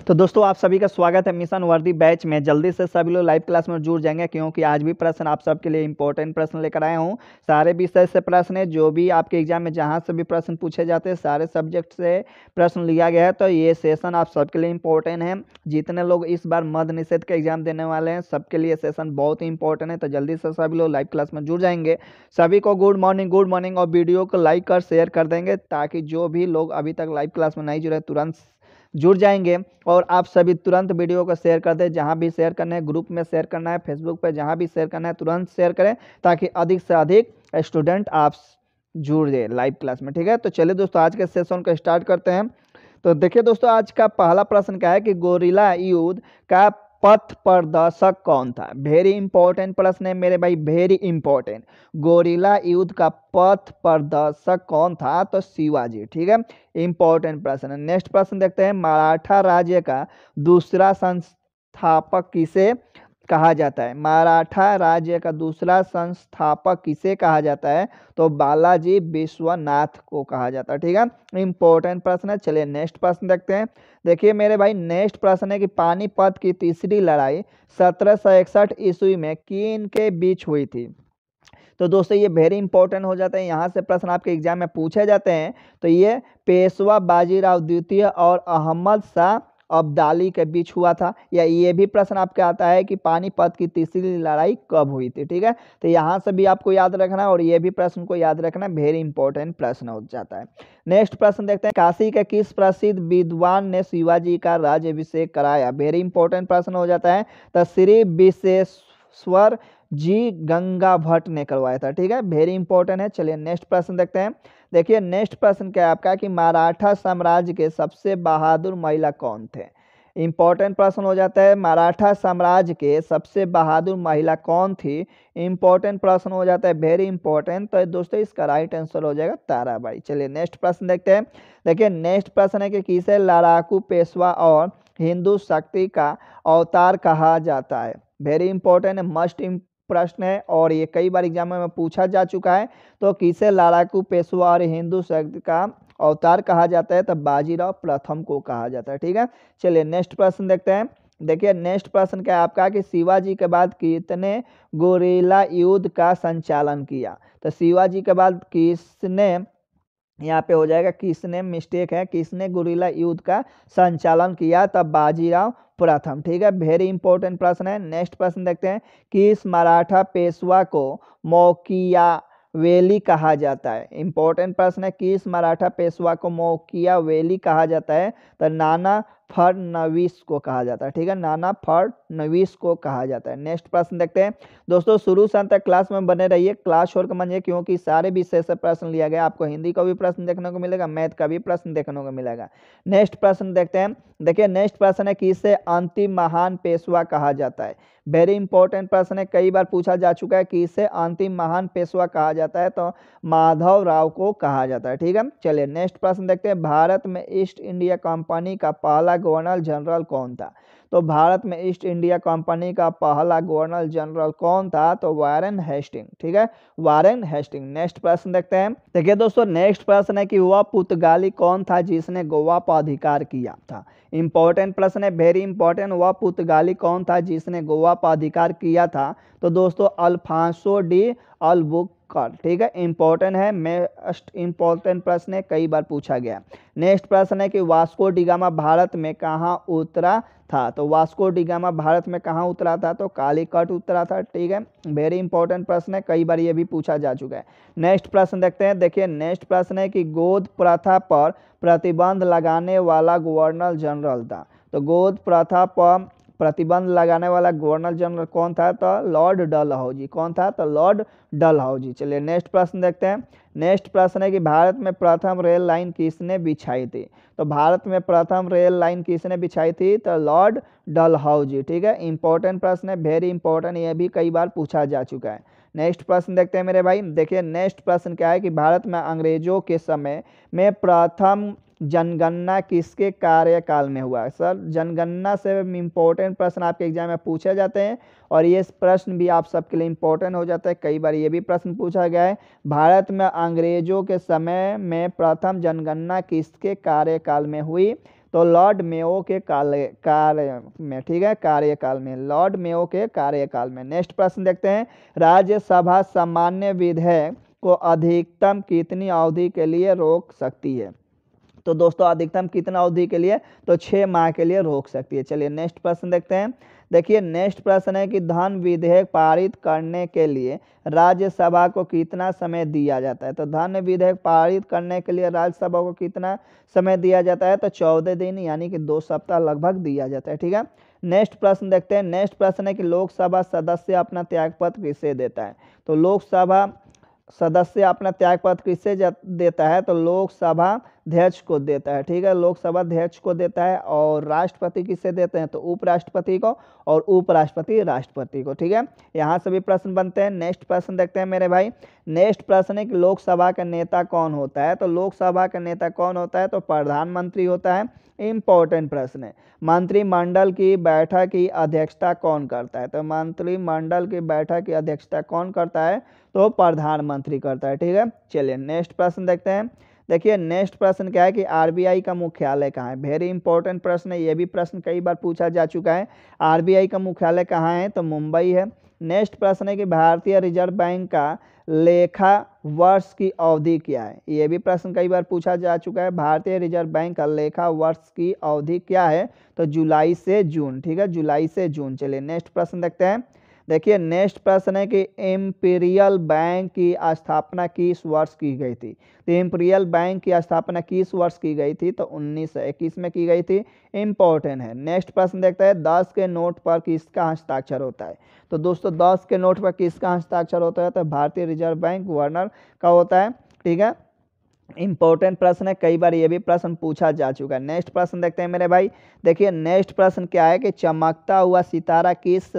तो दोस्तों आप सभी का स्वागत है मिशन वर्दी बैच में। जल्दी से सभी लोग लाइव क्लास में जुड़ जाएंगे क्योंकि आज भी प्रश्न आप सबके लिए इंपॉर्टेंट प्रश्न लेकर आया हूँ। सारे विषय से प्रश्न है, जो भी आपके एग्जाम में जहाँ से भी प्रश्न पूछे जाते हैं सारे सब्जेक्ट से प्रश्न लिया गया है। तो ये सेशन आप सबके लिए इंपॉर्टेंट है। जितने लोग इस बार मद्य निषेध का एग्जाम देने वाले हैं सबके लिए सेशन बहुत ही इंपॉर्टेंट है। तो जल्दी से सभी लोग लाइव क्लास में जुड़ जाएंगे। सभी को गुड मॉर्निंग और वीडियो को लाइक कर शेयर कर देंगे ताकि जो भी लोग अभी तक लाइव क्लास में नहीं जुड़े तुरंत जुड़ जाएंगे। और आप सभी तुरंत वीडियो को शेयर कर दें, जहां भी शेयर करना है, ग्रुप में शेयर करना है, फेसबुक पे जहां भी शेयर करना है तुरंत शेयर करें ताकि अधिक से अधिक स्टूडेंट आप जुड़ जाए लाइव क्लास में। ठीक है, तो चलिए दोस्तों आज के सेशन को स्टार्ट करते हैं। तो देखिए दोस्तों आज का पहला प्रश्न क्या है कि गोरिल्ला युद्ध का पथ प्रदर्शक कौन था। वेरी इंपॉर्टेंट प्रश्न है मेरे भाई, वेरी इंपॉर्टेंट। गोरिल्ला युद्ध का पथ प्रदर्शक कौन था, तो शिवाजी। ठीक है, इंपॉर्टेंट प्रश्न है। नेक्स्ट प्रश्न देखते हैं, मराठा राज्य का दूसरा संस्थापक किसे कहा जाता है। मराठा राज्य का दूसरा संस्थापक किसे कहा जाता है, तो बालाजी विश्वनाथ को कहा जाता है। ठीक है, इंपॉर्टेंट प्रश्न है। चलिए नेक्स्ट प्रश्न देखते हैं। देखिए मेरे भाई नेक्स्ट प्रश्न है कि पानीपत की तीसरी लड़ाई 1761 ईस्वी में किन के बीच हुई थी। तो दोस्तों ये वेरी इंपॉर्टेंट हो जाता है, यहाँ से प्रश्न आपके एग्जाम में पूछे जाते हैं। तो ये पेशवा बाजीराव द्वितीय और अहमद शाह अब्दाली के बीच हुआ था। या ये भी प्रश्न आपके आता है कि पानीपत की तीसरी लड़ाई कब हुई थी। ठीक है, तो यहाँ से भी आपको याद रखना है और ये भी प्रश्न को याद रखना, वेरी इंपॉर्टेंट प्रश्न हो जाता है। नेक्स्ट प्रश्न देखते हैं, काशी के किस प्रसिद्ध विद्वान ने शिवाजी का राज्याभिषेक कराया। वेरी इंपॉर्टेंट प्रश्न हो जाता है। तो श्री विश्वेश्वर जी गंगा भट्ट ने करवाया था। ठीक है, वेरी इंपॉर्टेंट है। चलिए नेक्स्ट प्रश्न देखते हैं। देखिए नेक्स्ट प्रश्न क्या है आपका कि मराठा साम्राज्य के सबसे बहादुर महिला कौन थे। इंपॉर्टेंट प्रश्न हो जाता है, मराठा साम्राज्य के सबसे बहादुर महिला कौन थी। इंपॉर्टेंट प्रश्न हो जाता है, वेरी इंपॉर्टेंट। तो दोस्तों इसका राइट आंसर हो जाएगा ताराबाई। चलिए नेक्स्ट प्रश्न देखते हैं। देखिए नेक्स्ट प्रश्न है कि किसे लड़ाकू पेशवा और हिंदू शक्ति का अवतार कहा जाता है। वेरी इंपॉर्टेंट है, मस्ट प्रश्न है और ये कई बार एग्जाम में पूछा जा चुका है। तो किसे लड़ाकू पेशवा और हिंदू शक्ति का अवतार कहा जाता है, तो बाजीराव प्रथम को कहा जाता है। ठीक है, चलिए नेक्स्ट प्रश्न देखते हैं। देखिए नेक्स्ट प्रश्न क्या है आपका कि शिवाजी के बाद कितने गोरिल्ला युद्ध का संचालन किया। तो शिवाजी के बाद किसने, यहाँ पे हो जाएगा किसने, मिस्टेक है, किसने गोरिल्ला युद्ध का संचालन किया, तब बाजीराव प्रथम। ठीक है, वेरी इंपॉर्टेंट प्रश्न है। नेक्स्ट प्रश्न देखते हैं, किस मराठा पेशवा को मौकियावेली कहा जाता है। इंपॉर्टेंट प्रश्न है, किस मराठा पेशवा को मौकियावेली कहा जाता है, तो नाना फडणवीस को कहा जाता है। ठीक है, नाना फडणवीस को कहा जाता है। नेक्स्ट प्रश्न देखते हैं। दोस्तों शुरू से अंत तक क्लास में बने रहिए, क्लास छोड़ कर मानिए क्योंकि सारे विषय से प्रश्न लिया गया। आपको हिंदी का भी प्रश्न देखने को मिलेगा, मैथ का भी प्रश्न देखने को मिलेगा। नेक्स्ट प्रश्न देखते हैं। देखिए नेक्स्ट प्रश्न है, किसे अंतिम महान पेशवा कहा जाता है। वेरी इंपॉर्टेंट प्रश्न है, कई बार पूछा जा चुका है कि इसे अंतिम महान पेशवा कहा जाता है, तो माधव राव को कहा जाता है। ठीक है, चलिए नेक्स्ट प्रश्न देखते हैं। भारत में ईस्ट इंडिया कंपनी का पहला गवर्नर जनरल कौन था। तो भारत में ईस्ट इंडिया कंपनी का पहला गवर्नर जनरल कौन था, तो वारेन हेस्टिंग। ठीक है, वारेन हेस्टिंग। नेक्स्ट प्रश्न देखते हैं। देखिए दोस्तों नेक्स्ट प्रश्न है कि वह पुर्तगाली कौन था जिसने गोवा पर अधिकार किया था। इंपॉर्टेंट प्रश्न है, वेरी इंपॉर्टेंट। वह पुर्तगाली कौन था जिसने गोवा पर अधिकार किया था, तो दोस्तों अल्फांसो डी अल्बुकर्क। ठीक है, इंपॉर्टेंट है, मोस्ट इंपॉर्टेंट प्रश्न है, कई बार पूछा गया। नेक्स्ट प्रश्न है कि वास्को डी गामा भारत में कहाँ उतरा था। तो वास्को डी गामा भारत में कहाँ उतरा था, तो कालीकट उतरा था। ठीक है, वेरी इंपॉर्टेंट प्रश्न है, कई बार ये भी पूछा जा चुका है। नेक्स्ट प्रश्न देखते हैं। देखिए नेक्स्ट प्रश्न है कि गोद प्रथा पर प्रतिबंध लगाने वाला गवर्नर जनरल था। तो गोद प्रथा पर प्रतिबंध लगाने वाला गवर्नर जनरल कौन था, तो लॉर्ड डलहौजी। कौन था, तो लॉर्ड डलहौजी। चलिए नेक्स्ट प्रश्न देखते हैं। नेक्स्ट प्रश्न है कि भारत में प्रथम रेल लाइन किसने बिछाई थी। तो भारत में प्रथम रेल लाइन किसने बिछाई थी, तो लॉर्ड डलहौजी। ठीक है, इंपॉर्टेंट प्रश्न है, वेरी इंपॉर्टेंट, यह भी कई बार पूछा जा चुका है। नेक्स्ट प्रश्न देखते हैं मेरे भाई। देखिए नेक्स्ट प्रश्न क्या है कि भारत में अंग्रेजों के समय में प्रथम जनगणना किसके कार्यकाल में हुआ। सर जनगणना से इंपॉर्टेंट प्रश्न आपके एग्जाम में पूछे जाते हैं और ये प्रश्न भी आप सबके लिए इंपॉर्टेंट हो जाता है, कई बार ये भी प्रश्न पूछा गया है। भारत में अंग्रेजों के समय में प्रथम जनगणना किसके कार्यकाल में हुई, तो लॉर्ड मेयो के कार्य में, ठीक है, कार्यकाल में, लॉर्ड मेयो के कार्यकाल में। नेक्स्ट प्रश्न देखते हैं, राज्यसभा सामान्य विधेयक को अधिकतम कितनी अवधि के लिए रोक सकती है? तो दोस्तों अधिकतम कितना अवधि के लिए? तो 6 माह के लिए रोक सकती है। चलिए नेक्स्ट प्रश्न देखते हैं। देखिए नेक्स्ट प्रश्न है कि धन विधेयक पारित करने के लिए राज्यसभा को कितना समय दिया जाता है? तो धन विधेयक पारित करने के लिए राज्यसभा को कितना समय दिया जाता है? तो 14 दिन यानी कि 2 सप्ताह लगभग दिया जाता है, ठीक है। नेक्स्ट प्रश्न देखते हैं। नेक्स्ट प्रश्न है कि लोकसभा सदस्य अपना त्यागपत्र किसे देता है? तो लोकसभा सदस्य अपना त्यागपत्र किससे देता है? तो लोकसभा अध्यक्ष को देता है, ठीक है, लोकसभा अध्यक्ष को देता है। और राष्ट्रपति किससे देते हैं? तो उपराष्ट्रपति को, और उपराष्ट्रपति राष्ट्रपति को, ठीक है। यहाँ सभी प्रश्न बनते हैं। नेक्स्ट प्रश्न देखते हैं मेरे भाई। नेक्स्ट प्रश्न है कि लोकसभा का नेता कौन होता है? तो लोकसभा का नेता कौन होता है? तो प्रधानमंत्री होता है। इंपॉर्टेंट प्रश्न है। मंत्रिमंडल की बैठक की अध्यक्षता कौन करता है? तो मंत्रिमंडल की बैठक की अध्यक्षता कौन करता है? तो प्रधानमंत्री करता है, ठीक है। चलिए नेक्स्ट प्रश्न देखते हैं। देखिए नेक्स्ट प्रश्न क्या है कि आरबीआई का मुख्यालय कहाँ है? वेरी इंपॉर्टेंट प्रश्न है, ये भी प्रश्न कई बार पूछा जा चुका है। आरबीआई का मुख्यालय कहाँ है? तो मुंबई है। नेक्स्ट प्रश्न है कि भारतीय रिजर्व बैंक का लेखा वर्ष की अवधि क्या है? ये भी प्रश्न कई बार पूछा जा चुका है। भारतीय रिजर्व बैंक का लेखा वर्ष की अवधि क्या है? तो जुलाई से जून, ठीक है, जुलाई से जून। चलिए नेक्स्ट प्रश्न देखते हैं। देखिए नेक्स्ट प्रश्न है कि इंपीरियल बैंक की स्थापना किस वर्ष की गई थी? तो इंपीरियल बैंक की स्थापना किस वर्ष की गई थी? तो 1921 में की गई थी। इंपॉर्टेंट है। नेक्स्ट प्रश्न देखते हैं, 10 के नोट पर किसका हस्ताक्षर होता है? तो दोस्तों 10 के नोट पर किसका हस्ताक्षर होता है? तो भारतीय रिजर्व बैंक गवर्नर का होता है, ठीक है। इंपॉर्टेंट प्रश्न है, कई बार ये भी प्रश्न पूछा जा चुका है। नेक्स्ट प्रश्न देखते हैं मेरे भाई। देखिए नेक्स्ट प्रश्न क्या है कि चमकता हुआ सितारा किस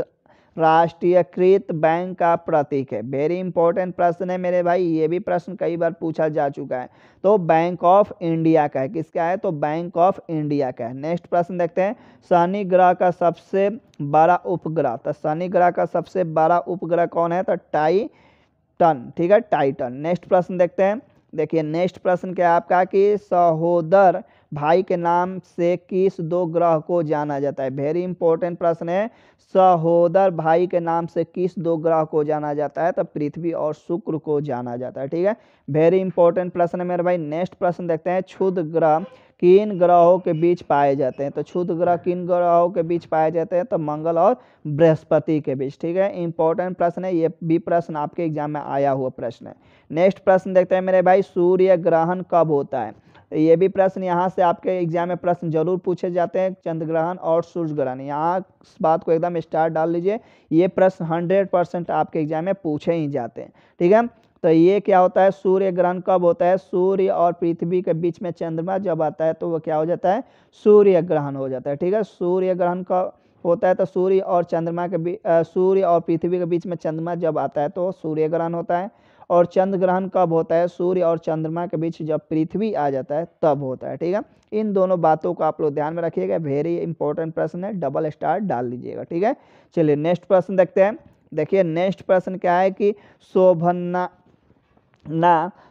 राष्ट्रीयकृत बैंक का प्रतीक है? वेरी इंपॉर्टेंट प्रश्न है मेरे भाई, ये भी प्रश्न कई बार पूछा जा चुका है। तो बैंक ऑफ इंडिया का है। किसका है? तो बैंक ऑफ इंडिया का है। नेक्स्ट प्रश्न देखते हैं, शनि ग्रह का सबसे बड़ा उपग्रह। तो शनि ग्रह का सबसे बड़ा उपग्रह कौन है? तो टाइटन, ठीक है, टाइटन। नेक्स्ट प्रश्न देखते हैं। देखिए नेक्स्ट प्रश्न क्या है आपका कि सहोदर भाई के नाम से किस 2 ग्रह को जाना जाता है? वेरी इंपॉर्टेंट प्रश्न है। सहोदर भाई के नाम से किस 2 ग्रह को जाना जाता है? तो पृथ्वी और शुक्र को जाना जाता है, ठीक है। वेरी इंपॉर्टेंट प्रश्न है मेरे भाई। नेक्स्ट प्रश्न देखते हैं, क्षुद्र ग्रह किन ग्रहों के बीच पाए जाते हैं? तो क्षुद्र ग्रह किन ग्रहों के बीच पाए जाते हैं? तो मंगल और बृहस्पति के बीच, ठीक है। इंपॉर्टेंट प्रश्न है, ये भी प्रश्न आपके एग्जाम में आया हुआ प्रश्न है। नेक्स्ट प्रश्न देखते हैं मेरे भाई, सूर्य ग्रहण कब होता है? ये भी प्रश्न यहाँ से आपके एग्जाम में प्रश्न जरूर पूछे जाते हैं। चंद्र ग्रहण और सूर्य ग्रहण, यहाँ इस बात को एकदम स्टार डाल लीजिए। ये प्रश्न 100% आपके एग्जाम में पूछे ही जाते हैं, ठीक है। तो ये क्या होता है? सूर्य ग्रहण कब होता है? सूर्य और पृथ्वी के बीच में चंद्रमा जब आता है तो वो क्या हो जाता है? सूर्य ग्रहण हो जाता है, ठीक है। सूर्य ग्रहण कब होता है? तो सूर्य और चंद्रमा के बीच, सूर्य और पृथ्वी के बीच में चंद्रमा जब आता है तो सूर्य ग्रहण होता है। और चंद्र ग्रहण कब होता है? सूर्य और चंद्रमा के बीच जब पृथ्वी आ जाता है तब होता है, ठीक है। इन दोनों बातों को आप लोग ध्यान में रखिएगा। वेरी इंपॉर्टेंट प्रश्न है, डबल स्टार डाल लीजिएगा, ठीक है। चलिए नेक्स्ट प्रश्न देखते हैं। देखिए नेक्स्ट प्रश्न क्या है कि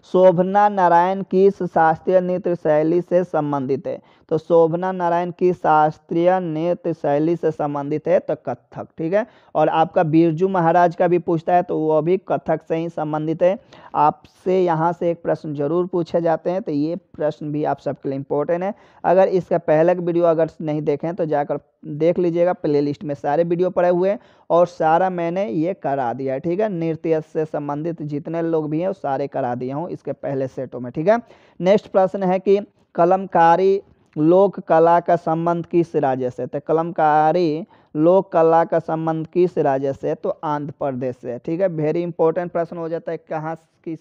शोभना नारायण किस शास्त्रीय नृत्य शैली से संबंधित है? तो शोभना नारायण किस शास्त्रीय नृत्य शैली से संबंधित है? तो कथक, ठीक है। और आपका बिरजू महाराज का भी पूछता है तो वो भी कथक से ही संबंधित है। आपसे यहाँ से एक प्रश्न जरूर पूछे जाते हैं, तो ये प्रश्न भी आप सबके लिए इम्पोर्टेंट है। अगर इसका पहले वीडियो अगर नहीं देखें तो जाकर देख लीजिएगा, प्लेलिस्ट में सारे वीडियो पड़े हुए हैं और सारा मैंने ये करा दिया है, ठीक है। नृत्य से संबंधित जितने लोग भी हैं वो सारे करा दिए हूँ इसके पहले सेटों में, ठीक है। नेक्स्ट प्रश्न है कि कलमकारी लोक कला का संबंध किस राज्य से? तो कलमकारी लोक कला का संबंध किस राज्य से? तो आंध्र प्रदेश से, ठीक है। वेरी इंपॉर्टेंट प्रश्न हो जाता है, कहाँ किस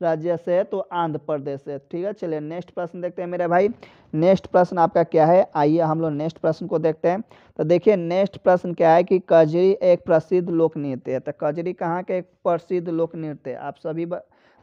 राज्य से है? तो आंध्र प्रदेश से, ठीक है। चलिए नेक्स्ट प्रश्न देखते हैं मेरे भाई। नेक्स्ट प्रश्न आपका क्या है? आइए हम लोग नेक्स्ट प्रश्न को देखते हैं। तो देखिए नेक्स्ट प्रश्न क्या है कि कजरी एक प्रसिद्ध लोक नृत्य है। तो कजरी कहाँ के एक प्रसिद्ध लोक नृत्य है? आप सभी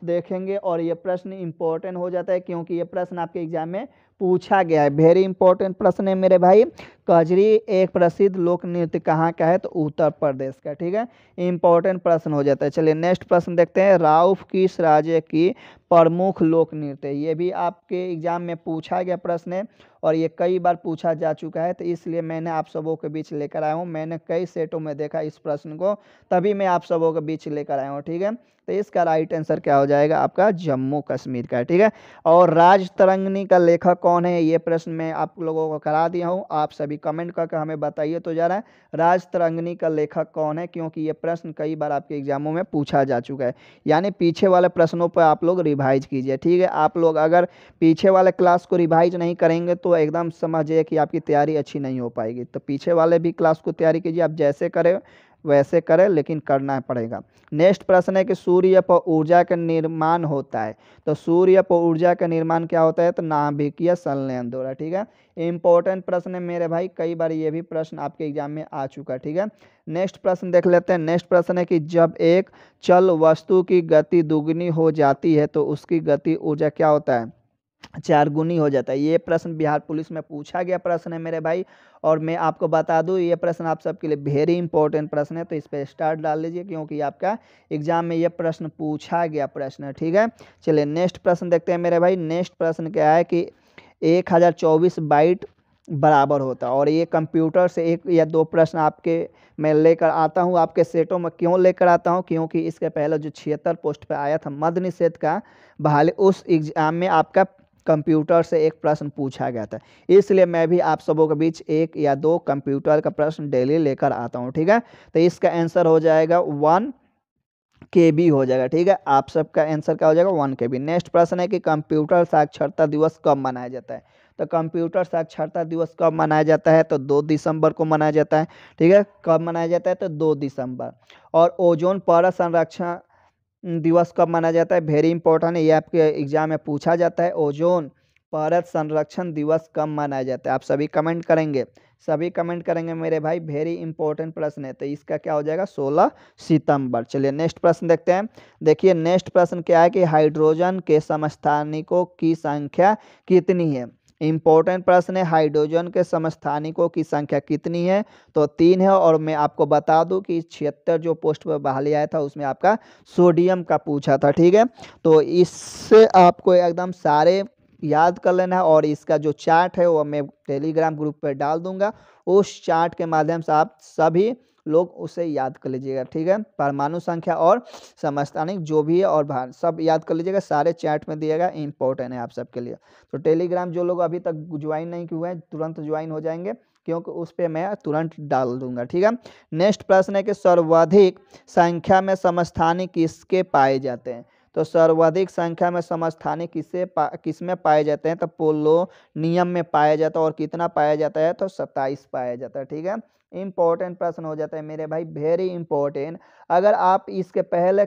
देखेंगे और ये प्रश्न इंपॉर्टेंट हो जाता है क्योंकि ये प्रश्न आपके एग्जाम में पूछा गया है। वेरी इंपॉर्टेंट प्रश्न है मेरे भाई। कजरी एक प्रसिद्ध लोक नृत्य कहाँ का है? तो उत्तर प्रदेश का, ठीक है। इंपॉर्टेंट प्रश्न हो जाता है। चलिए नेक्स्ट प्रश्न देखते हैं, राउफ किस राज्य की प्रमुख लोक नृत्य है? ये भी आपके एग्जाम में पूछा गया प्रश्न है और ये कई बार पूछा जा चुका है, तो इसलिए मैंने आप सबों के बीच लेकर आया हूँ। मैंने कई सेटों में देखा इस प्रश्न को, तभी मैं आप सबों के बीच लेकर आया हूँ। ठीक है, तो इसका राइट आंसर क्या हो जाएगा आपका? जम्मू कश्मीर का। ठीक है, और राजतरंगिणी का लेखक कौन है? ये प्रश्न मैं आप लोगों को करा दिया हूँ, आप सभी कमेंट करके हमें बताइए तो जरा राजतरंगिणी का लेखक कौन है, क्योंकि ये प्रश्न कई बार आपके एग्जामों में पूछा जा चुका है। यानी पीछे वाले प्रश्नों पर आप लोग रिवाइज कीजिए। ठीक है, आप लोग अगर पीछे वाले क्लास को रिवाइज नहीं करेंगे तो एकदम समझिए कि आपकी तैयारी अच्छी नहीं हो पाएगी। तो पीछे वाले भी क्लास को तैयारी कीजिए, आप जैसे करें वैसे करें, लेकिन करना पड़ेगा। नेक्स्ट प्रश्न है कि सूर्य पर ऊर्जा का निर्माण होता है। तो सूर्य पर ऊर्जा का निर्माण क्या होता है? तो नाभिकीय संलयन द्वारा। ठीक है, इंपॉर्टेंट प्रश्न है मेरे भाई, कई बार ये भी प्रश्न आपके एग्जाम में आ चुका है। ठीक है, नेक्स्ट प्रश्न देख लेते हैं। नेक्स्ट प्रश्न है कि जब एक चल वस्तु की गति दुगनी हो जाती है तो उसकी गति ऊर्जा क्या होता है? 4 गुनी हो जाता है। ये प्रश्न बिहार पुलिस में पूछा गया प्रश्न है मेरे भाई, और मैं आपको बता दूं ये प्रश्न आप सबके लिए वेरी इंपॉर्टेंट प्रश्न है, तो इस पर स्टार डाल लीजिए क्योंकि आपका एग्जाम में ये प्रश्न पूछा गया प्रश्न है। ठीक है, चलिए नेक्स्ट प्रश्न देखते हैं मेरे भाई। नेक्स्ट प्रश्न क्या है कि 1024 बाइट बराबर होता है, और ये कंप्यूटर से एक या दो प्रश्न आपके मैं लेकर आता हूँ आपके सेटों में। क्यों लेकर आता हूँ? क्योंकि इसके पहले जो 76 पोस्ट पे आया था मद्य निषेध का बहाली, उस एग्जाम में आपका कंप्यूटर से एक प्रश्न पूछा गया था, इसलिए मैं भी आप सबों के बीच एक या दो कंप्यूटर का प्रश्न डेली लेकर आता हूँ। ठीक है, तो इसका आंसर हो जाएगा 1 KB हो जाएगा। ठीक है, आप सबका आंसर क्या हो जाएगा? 1 KB। नेक्स्ट प्रश्न है कि कंप्यूटर साक्षरता दिवस कब मनाया जाता है? तो कंप्यूटर साक्षरता दिवस कब मनाया जाता है? तो 2 दिसंबर को मनाया जाता है। ठीक है, कब मनाया जाता है? तो 2 दिसंबर। और ओजोन परत संरक्षण दिवस कब मनाया जाता है? वेरी इंपॉर्टेंट है, ये आपके एग्जाम में पूछा जाता है। ओजोन परत संरक्षण दिवस कब मनाया जाता है? आप सभी कमेंट करेंगे, सभी कमेंट करेंगे मेरे भाई, वेरी इंपॉर्टेंट प्रश्न है। तो इसका क्या हो जाएगा? 16 सितंबर। चलिए नेक्स्ट प्रश्न देखते हैं। देखिए नेक्स्ट प्रश्न क्या है कि हाइड्रोजन के समस्थानिकों की संख्या कितनी है? इंपॉर्टेंट प्रश्न है, हाइड्रोजन के समस्थानिकों की संख्या कितनी है? तो 3 है, और मैं आपको बता दूं कि 76 जो पोस्ट पर बहाली आया था उसमें आपका सोडियम का पूछा था। ठीक है, तो इससे आपको एकदम सारे याद कर लेना है, और इसका जो चार्ट है वो मैं टेलीग्राम ग्रुप पर डाल दूंगा। उस चार्ट के माध्यम से आप सभी लोग उसे याद कर लीजिएगा। ठीक है, परमाणु संख्या और समस्थानिक जो भी है और भार सब याद कर लीजिएगा, सारे चैट में दिएगा, इंपॉर्टेंट है आप सबके लिए। तो टेलीग्राम जो लोग अभी तक ज्वाइन नहीं किए हैं तुरंत ज्वाइन हो जाएंगे, क्योंकि उस पर मैं तुरंत डाल दूंगा। ठीक है, नेक्स्ट प्रश्न है कि सर्वाधिक संख्या में समस्थानिक किसके पाए जाते हैं? तो सर्वाधिक संख्या में समस्थानिक किस में पाए जाते हैं? तो पोलोनियम में पाया जाता है, और कितना पाया जाता है? तो 27 पाया जाता है। ठीक है, इंपॉर्टेंट प्रश्न हो जाता है मेरे भाई, वेरी इंपॉर्टेंट। अगर आप इसके पहले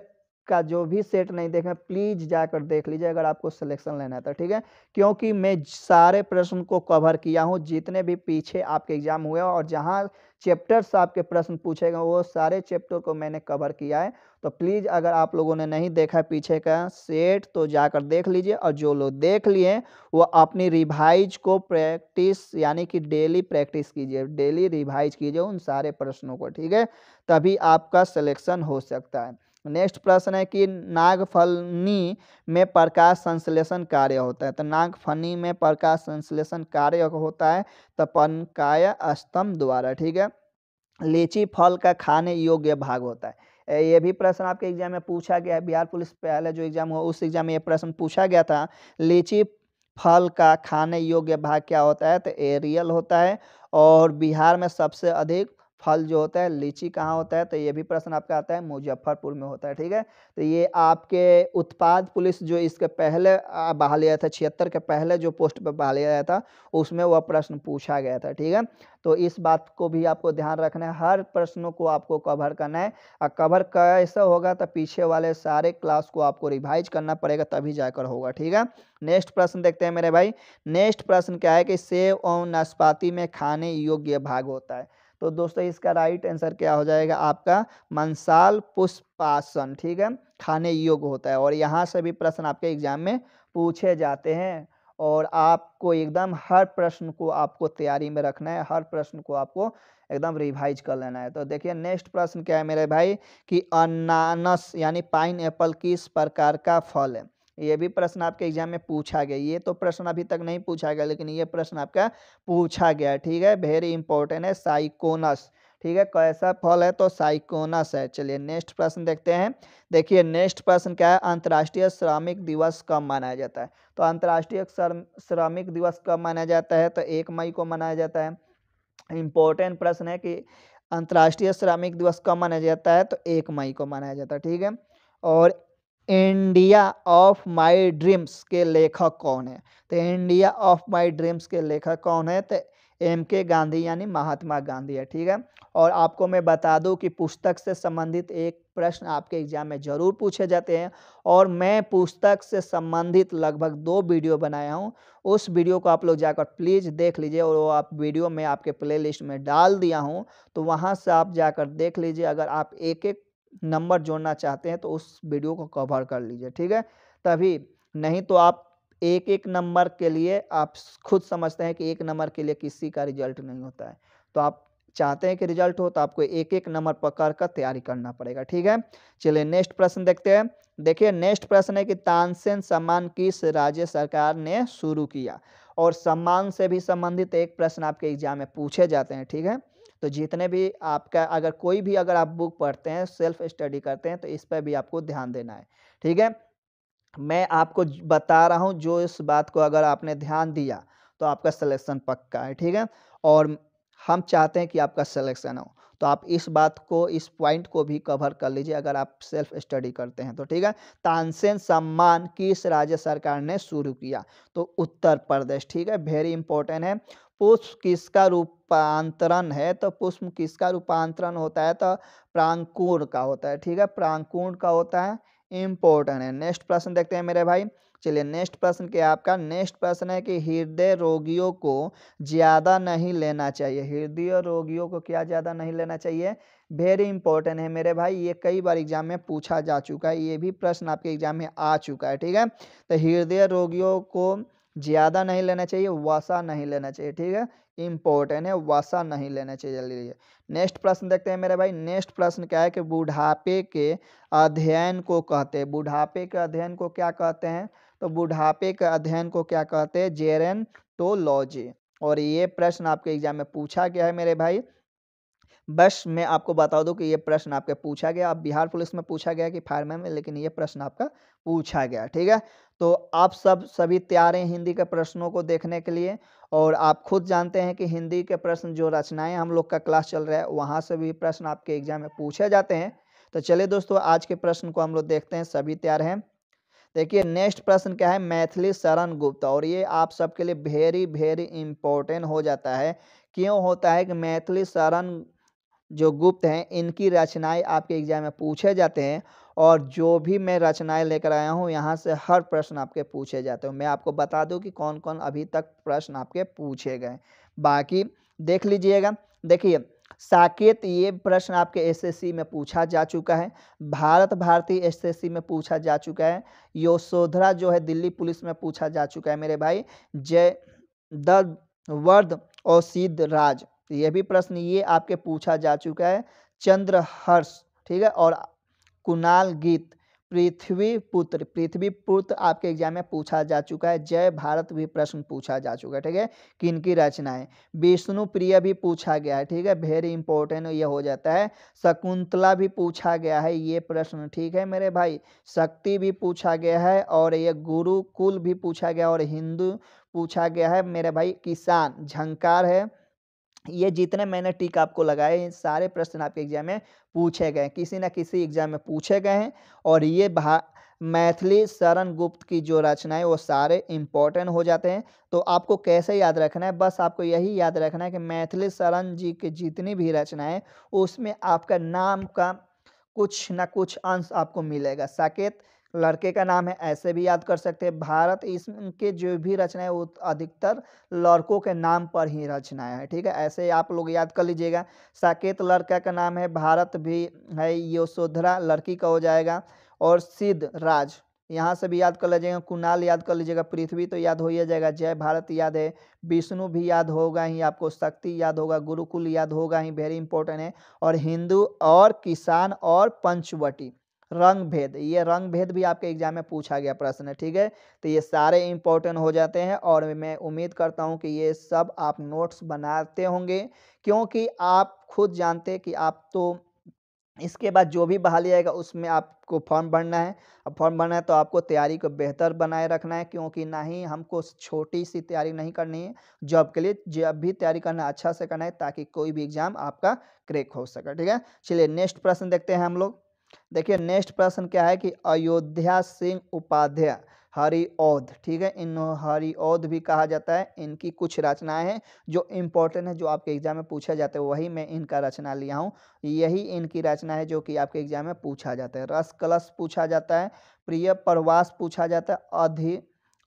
का जो भी सेट नहीं देखे प्लीज जाकर देख लीजिए अगर आपको सिलेक्शन लेना है तो। ठीक है, क्योंकि मैं सारे प्रश्न को कवर किया हूँ, जितने भी पीछे आपके एग्जाम हुए और जहाँ चैप्टर्स आपके प्रश्न पूछे गए वो सारे चैप्टर को मैंने कवर किया है। तो प्लीज़ अगर आप लोगों ने नहीं देखा पीछे का सेट तो जाकर देख लीजिए, और जो लोग देख लिए वो अपनी रिवाइज को प्रैक्टिस यानी कि डेली प्रैक्टिस कीजिए, डेली रिवाइज कीजिए उन सारे प्रश्नों को। ठीक है, तभी आपका सिलेक्शन हो सकता है। नेक्स्ट प्रश्न है कि नागफनी में प्रकाश संश्लेषण कार्य होता है। तो नागफनी में प्रकाश संश्लेषण कार्य होता है तपनकाय स्तंभ द्वारा। ठीक है, लीची फल का खाने योग्य भाग होता है। ये भी प्रश्न आपके एग्जाम में पूछा गया है, बिहार पुलिस पहले जो एग्जाम हुआ उस एग्जाम में ये प्रश्न पूछा गया था। लीची फल का खाने योग्य भाग क्या होता है? तो एरियल होता है। और बिहार में सबसे अधिक फल जो होता है लीची कहाँ होता है? तो ये भी प्रश्न आपका आता है मुजफ्फरपुर में होता है। ठीक है, तो ये आपके उत्पाद पुलिस जो इसके पहले बहाली आया था 76 के पहले जो पोस्ट पर बहाली आया था उसमें वह प्रश्न पूछा गया था। ठीक है, तो इस बात को भी आपको ध्यान रखना है, हर प्रश्नों को आपको कवर करना है। और कवर कैसे होगा? तो पीछे वाले सारे क्लास को आपको रिवाइज करना पड़ेगा तभी जाकर होगा। ठीक है, नेक्स्ट प्रश्न देखते हैं मेरे भाई। नेक्स्ट प्रश्न क्या है कि सेब और नाशपाती में खाने योग्य भाग होता है। तो दोस्तों इसका राइट आंसर क्या हो जाएगा आपका? मंसाल पुष्पासन। ठीक है, खाने योग्य होता है, और यहाँ से भी प्रश्न आपके एग्जाम में पूछे जाते हैं, और आपको एकदम हर प्रश्न को आपको तैयारी में रखना है, हर प्रश्न को आपको एकदम रिवाइज कर लेना है। तो देखिए नेक्स्ट प्रश्न क्या है मेरे भाई कि अनानास यानी पाइन एप्पल किस प्रकार का फल है? ये भी प्रश्न आपके एग्जाम में पूछा गया। ये तो प्रश्न अभी तक नहीं पूछा गया, लेकिन ये प्रश्न आपका पूछा गया। ठीक है, वेरी इंपॉर्टेंट है, साइकोनस। ठीक है, कैसा फल है? तो साइकोनस है। चलिए नेक्स्ट प्रश्न देखते हैं। देखिए नेक्स्ट प्रश्न क्या है? अंतर्राष्ट्रीय श्रमिक दिवस कब मनाया जाता है? तो अंतर्राष्ट्रीय श्रमिक दिवस कब मनाया जाता है? तो 1 मई को मनाया जाता है। इंपॉर्टेंट प्रश्न है कि अंतर्राष्ट्रीय श्रमिक दिवस कब मनाया जाता है? तो 1 मई को मनाया जाता है। ठीक है, और इंडिया ऑफ माई ड्रीम्स के लेखक कौन है? तो इंडिया ऑफ माई ड्रीम्स के लेखक कौन है? तो M.K. गांधी यानी महात्मा गांधी है। ठीक है, और आपको मैं बता दूं कि पुस्तक से संबंधित एक प्रश्न आपके एग्जाम में जरूर पूछे जाते हैं, और मैं पुस्तक से संबंधित लगभग 2 वीडियो बनाया हूं। उस वीडियो को आप लोग जाकर प्लीज़ देख लीजिए, और वो आप वीडियो में आपके प्लेलिस्ट में डाल दिया हूँ, तो वहाँ से आप जाकर देख लीजिए। अगर आप एक एक नंबर जोड़ना चाहते हैं तो उस वीडियो को कवर कर लीजिए। ठीक है, तभी, नहीं तो आप एक एक नंबर के लिए आप खुद समझते हैं कि एक नंबर के लिए किसी का रिजल्ट नहीं होता है। तो आप चाहते हैं कि रिजल्ट हो, तो आपको एक एक नंबर पकड़ कर तैयारी करना पड़ेगा। ठीक है, चलिए नेक्स्ट प्रश्न देखते हैं। देखिए नेक्स्ट प्रश्न है कि तानसेन सम्मान किस राज्य सरकार ने शुरू किया? और सम्मान से भी संबंधित एक प्रश्न आपके एग्जाम में पूछे जाते हैं। ठीक है, तो जितने भी आपका अगर कोई भी अगर आप बुक पढ़ते हैं, सेल्फ स्टडी करते हैं, तो इस पर भी आपको ध्यान देना है। ठीक है, मैं आपको बता रहा हूँ, जो इस बात को अगर आपने ध्यान दिया तो आपका सिलेक्शन पक्का है। ठीक है, और हम चाहते हैं कि आपका सिलेक्शन हो, तो आप इस बात को, इस पॉइंट को भी कवर कर लीजिए अगर आप सेल्फ स्टडी करते हैं तो। ठीक है, तानसेन सम्मान किस राज्य सरकार ने शुरू किया? तो उत्तर प्रदेश। ठीक है, वेरी इंपॉर्टेंट है। पुष्प किसका रूपांतरण है? तो पुष्प किसका रूपांतरण होता है? तो प्रांकुर का होता है। ठीक है, प्रांकुर का होता है। इम्पोर्टेंट है। नेक्स्ट प्रश्न देखते हैं मेरे भाई। चलिए नेक्स्ट प्रश्न क्या है आपका? नेक्स्ट प्रश्न है कि हृदय रोगियों को ज़्यादा नहीं लेना चाहिए। हृदय रोगियों को क्या ज़्यादा नहीं लेना चाहिए? वेरी इंपॉर्टेंट है मेरे भाई, ये कई बार एग्जाम में पूछा जा चुका है, ये भी प्रश्न आपके एग्जाम में आ चुका है। ठीक है, तो हृदय रोगियों को ज़्यादा नहीं लेना चाहिए, वसा नहीं लेना चाहिए। ठीक है, इम्पोर्टेंट है, वसा नहीं लेना चाहिए। चलिए नेक्स्ट प्रश्न देखते हैं मेरे भाई। नेक्स्ट प्रश्न क्या है कि बुढ़ापे के अध्ययन को कहते हैं, बुढ़ापे के अध्ययन को क्या कहते हैं? तो बुढ़ापे के अध्ययन को क्या कहते हैं? जेरेंटोलॉजी। और ये प्रश्न आपके एग्जाम में पूछा गया है मेरे भाई। बस मैं आपको बता दूं कि ये प्रश्न आपके पूछा गया, अब बिहार पुलिस में पूछा गया कि फायरमैन में, लेकिन ये प्रश्न आपका पूछा गया। ठीक है, तो आप सभी तैयार हैं हिंदी के प्रश्नों को देखने के लिए, और आप खुद जानते हैं कि हिंदी के प्रश्न जो रचनाएं हम लोग का क्लास चल रहा है, वहाँ से भी प्रश्न आपके एग्जाम में पूछे जाते हैं। तो चलिए दोस्तों, आज के प्रश्न को हम लोग देखते हैं। सभी तैयार हैं? देखिए नेक्स्ट प्रश्न क्या है? मैथिली शरण गुप्त, और ये आप सबके लिए वेरी वेरी इंपॉर्टेंट हो जाता है। क्यों होता है कि मैथिली शरण जो गुप्त हैं, इनकी रचनाएं आपके एग्जाम में पूछे जाते हैं, और जो भी मैं रचनाएं लेकर आया हूं, यहाँ से हर प्रश्न आपके पूछे जाते हैं। मैं आपको बता दूं कि कौन कौन अभी तक प्रश्न आपके पूछे गए, बाकी देख लीजिएगा। देखिए साकेत, ये प्रश्न आपके एसएससी में पूछा जा चुका है। भारत भारती एसएससी में पूछा जा चुका है। यशोधरा जो है दिल्ली पुलिस में पूछा जा चुका है मेरे भाई। जय द वर्द और सिद्ध राज, ये भी प्रश्न ये आपके पूछा जा चुका है। चंद्रहर्ष, ठीक है, और कुणाल गीत, पृथ्वी पुत्र आपके एग्जाम में पूछा जा चुका है। जय भारत भी प्रश्न पूछा जा चुका है। ठीक है, किनकी रचनाएं? विष्णु प्रिय भी पूछा गया है। ठीक है, वेरी इंपॉर्टेंट ये हो जाता है। शकुंतला भी पूछा गया है ये प्रश्न। ठीक है मेरे भाई, शक्ति भी पूछा गया है, और ये गुरुकुल भी पूछा गया, और हिंदू पूछा गया है मेरे भाई। किसान, झंकार है। ये जितने मैंने टिक आपको लगाए, ये सारे प्रश्न आपके एग्जाम में पूछे गए, किसी ना किसी एग्जाम में पूछे गए हैं। और ये मैथिली शरण गुप्त की जो रचना है वो सारे इंपॉर्टेंट हो जाते हैं। तो आपको कैसे याद रखना है? बस आपको यही याद रखना है कि मैथिली शरण जी की जितनी भी रचनाएं हैं, उसमें आपका नाम का कुछ ना कुछ अंश आपको मिलेगा। साकेत लड़के का नाम है, ऐसे भी याद कर सकते हैं। भारत, इसके जो भी रचनाएं वो अधिकतर लड़कों के नाम पर ही रचनाएं हैं। ठीक है, ऐसे आप लोग याद कर लीजिएगा। साकेत लड़का का नाम है, भारत भी है, यशोधरा लड़की का हो जाएगा, और सिद्ध राज यहाँ से भी याद कर लीजिएगा। कुणाल याद कर लीजिएगा, पृथ्वी तो याद हो ही जाएगा, जय भारत याद है, विष्णु भी याद होगा ही आपको, शक्ति याद होगा, गुरुकुल याद होगा ही, वेरी इंपॉर्टेंट है, और हिंदू और किसान और पंचवटी रंग भेद, ये रंग भेद भी आपके एग्जाम में पूछा गया प्रश्न है, ठीक है। तो ये सारे इंपॉर्टेंट हो जाते हैं और मैं उम्मीद करता हूँ कि ये सब आप नोट्स बनाते होंगे, क्योंकि आप खुद जानते हैं कि आप तो इसके बाद जो भी बहाली आएगा उसमें आपको फॉर्म भरना है। अब फॉर्म भरना है तो आपको तैयारी को बेहतर बनाए रखना है, क्योंकि ना ही हमको छोटी सी तैयारी नहीं करनी है जॉब के लिए, जब भी तैयारी करना है अच्छा से करना है ताकि कोई भी एग्जाम आपका क्रैक हो सके, ठीक है। चलिए नेक्स्ट प्रश्न देखते हैं हम लोग। देखिए नेक्स्ट प्रश्न क्या है कि अयोध्या सिंह उपाध्याय हरिऔध, ठीक है, इन हरिऔध भी कहा जाता है, इनकी कुछ रचनाएं हैं जो इम्पोर्टेंट है, जो आपके एग्जाम में पूछा जाता है, वही मैं इनका रचना लिया हूँ। यही इनकी रचना है जो कि आपके एग्जाम में पूछा जाता है। रस कलश पूछा जाता है, प्रिय प्रवास पूछा जाता है,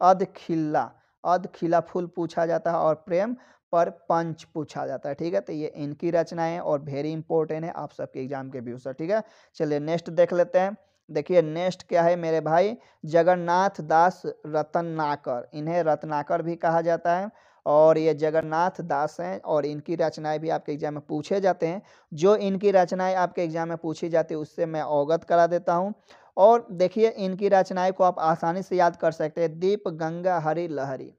अधखिल्ला अधखिला फूल पूछा जाता है और प्रेम पर पंच पूछा जाता है, ठीक है। तो ये इनकी रचनाएं हैं और वेरी इंपॉर्टेंट है आप सबके एग्जाम के व्यू से, ठीक है। चलिए नेक्स्ट देख लेते हैं। देखिए नेक्स्ट क्या है मेरे भाई, जगन्नाथ दास रत्नाकर, इन्हें रत्नाकर भी कहा जाता है और ये जगन्नाथ दास हैं और इनकी रचनाएं भी आपके एग्जाम में पूछे जाते हैं। जो इनकी रचनाएं आपके एग्जाम में पूछी जाती है उससे मैं अवगत करा देता हूँ। और देखिए इनकी रचनाएं को आप आसानी से याद कर सकते हैं, दीप गंगा हरि लहरी,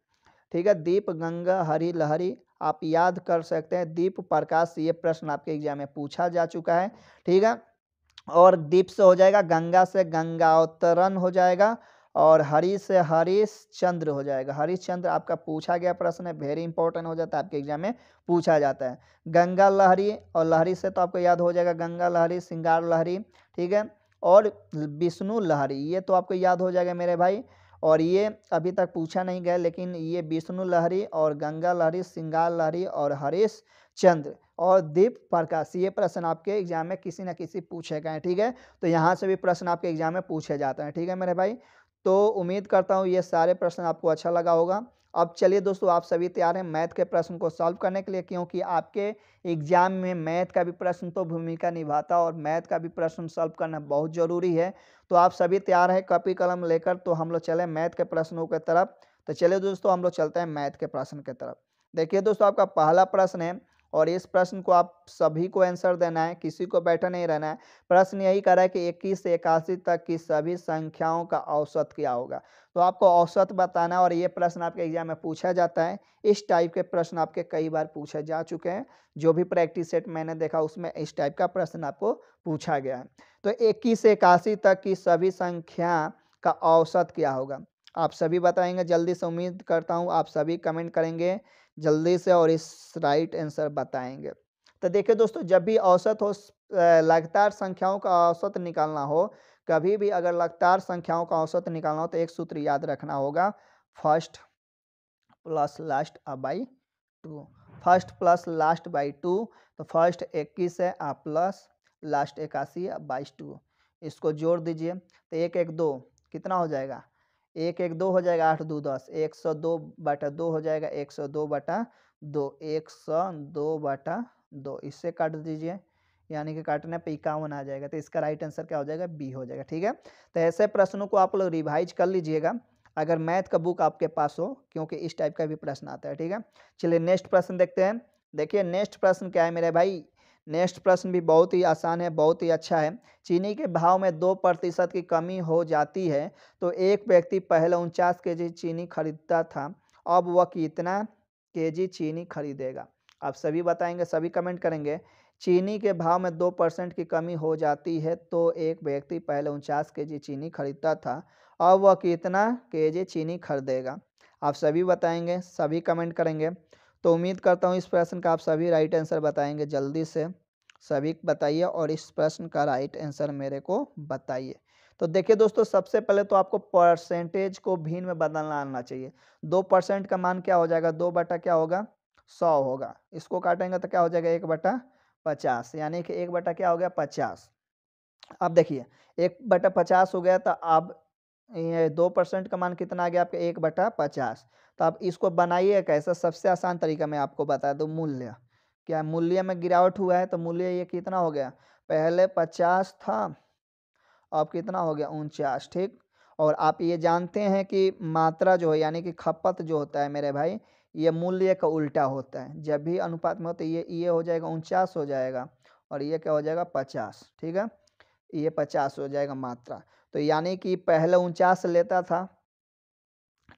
ठीक है, दीप गंगा हरि लहरी आप याद कर सकते हैं। दीप प्रकाश, ये प्रश्न आपके एग्जाम में पूछा जा चुका है, ठीक है। और दीप से हो जाएगा, गंगा से गंगावतरण हो जाएगा और हरि से हरीश चंद्र हो जाएगा। हरीश चंद्र आपका पूछा गया प्रश्न है, वेरी इंपॉर्टेंट हो जाता है, आपके एग्जाम में पूछा जाता है। गंगा लहरी, और लहरी से तो आपको याद हो जाएगा गंगा लहरी, श्रृंगार लहरी, ठीक है। और विष्णु लहरी, ये तो आपको याद हो जाएगा मेरे भाई। और ये अभी तक पूछा नहीं गया, लेकिन ये विष्णु लहरी और गंगा लहरी, श्रृंगार लहरी और हरीश चंद्र और दीप प्रकाश, ये प्रश्न आपके एग्जाम में किसी न किसी पूछे गए हैं, ठीक है। तो यहाँ से भी प्रश्न आपके एग्जाम में पूछे जाते हैं, ठीक है मेरे भाई। तो उम्मीद करता हूँ ये सारे प्रश्न आपको अच्छा लगा होगा। अब चलिए दोस्तों, आप सभी तैयार हैं मैथ के प्रश्न को सॉल्व करने के लिए, क्योंकि आपके एग्जाम में मैथ का भी प्रश्न तो भूमिका निभाता और मैथ का भी प्रश्न सॉल्व करना बहुत ज़रूरी है। तो आप सभी तैयार हैं कॉपी कलम लेकर, तो हम लोग चले मैथ के प्रश्नों की तरफ। तो चलिए दोस्तों हम लोग चलते हैं मैथ के प्रश्न की तरफ। देखिए दोस्तों, आपका पहला प्रश्न है और इस प्रश्न को आप सभी को आंसर देना है, किसी को बैठा नहीं रहना है। प्रश्न यही कर रहा है कि 21 से 81 तक की सभी संख्याओं का औसत क्या होगा। तो आपको औसत बताना है और ये प्रश्न आपके एग्जाम में पूछा जाता है। इस टाइप के प्रश्न आपके कई बार पूछे जा चुके हैं, जो भी प्रैक्टिस सेट मैंने देखा उसमें इस टाइप का प्रश्न आपको पूछा गया है। तो 21 से 81 तक की सभी संख्या का औसत क्या होगा, आप सभी बताएंगे जल्दी से। उम्मीद करता हूँ आप सभी कमेंट करेंगे जल्दी से और इस राइट आंसर बताएंगे। तो देखिए दोस्तों, जब भी औसत हो, लगातार संख्याओं का औसत निकालना हो, कभी भी अगर लगातार संख्याओं का औसत निकालना हो तो एक सूत्र याद रखना होगा, first plus last by 2। First plus last by 2, तो फर्स्ट 21 है आप प्लस लास्ट 81 है बाई 2, इसको जोड़ दीजिए तो 1 1 2 कितना हो जाएगा, 1 1 2 हो जाएगा, 8 2 10, 102/2 हो जाएगा, 102/2, 102/2, इससे काट दीजिए, यानी कि काटने पे 51 आ जाएगा। तो इसका राइट आंसर क्या हो जाएगा, बी हो जाएगा, ठीक है। तो ऐसे प्रश्नों को आप लोग रिवाइज कर लीजिएगा अगर मैथ का बुक आपके पास हो, क्योंकि इस टाइप का भी प्रश्न आता है, ठीक है। चलिए नेक्स्ट प्रश्न देखते हैं। देखिए नेक्स्ट प्रश्न क्या है मेरे भाई, नेक्स्ट प्रश्न भी बहुत ही आसान है, बहुत ही अच्छा है। चीनी के भाव में 2% की कमी हो जाती है तो एक व्यक्ति पहले 49 केजी चीनी खरीदता था, अब वह कितना केजी चीनी खरीदेगा। आप सभी बताएंगे, सभी कमेंट करेंगे। चीनी के भाव में 2% की कमी हो जाती है तो एक व्यक्ति पहले 49 केजी चीनी खरीदता था, अब वह कितना केजी चीनी खरीदेगा। आप सभी बताएंगे, सभी कमेंट करेंगे। तो उम्मीद करता हूँ इस प्रश्न का आप सभी राइट आंसर बताएंगे, जल्दी से सभी बताइए और इस प्रश्न का राइट आंसर मेरे को बताइए। तो देखिए दोस्तों, सबसे पहले तो आपको परसेंटेज को भिन्न में बदलना आना चाहिए। 2% का मान क्या हो जाएगा, 2 बटा क्या होगा, 100 होगा। इसको काटेंगे तो क्या हो जाएगा, 1/50, यानी कि 1 बटा क्या हो गया, 50। अब देखिए 1/50 हो गया, तो अब ये 2% का मान कितना आ गया आपके, 1/50। तो आप इसको बनाइए कैसे, सबसे आसान तरीका मैं आपको बता दूं, मूल्य क्या, मूल्य में गिरावट हुआ है तो मूल्य ये कितना हो गया, पहले 50 था अब कितना हो गया, 49, ठीक। और आप ये जानते हैं कि मात्रा जो है यानी कि खपत जो होता है मेरे भाई, ये मूल्य का उल्टा होता है। जब भी अनुपात में होता है ये हो जाएगा 49 हो जाएगा और ये क्या हो जाएगा 50, ठीक है। ये 50 हो जाएगा मात्रा। तो यानी कि पहले 49 लेता था,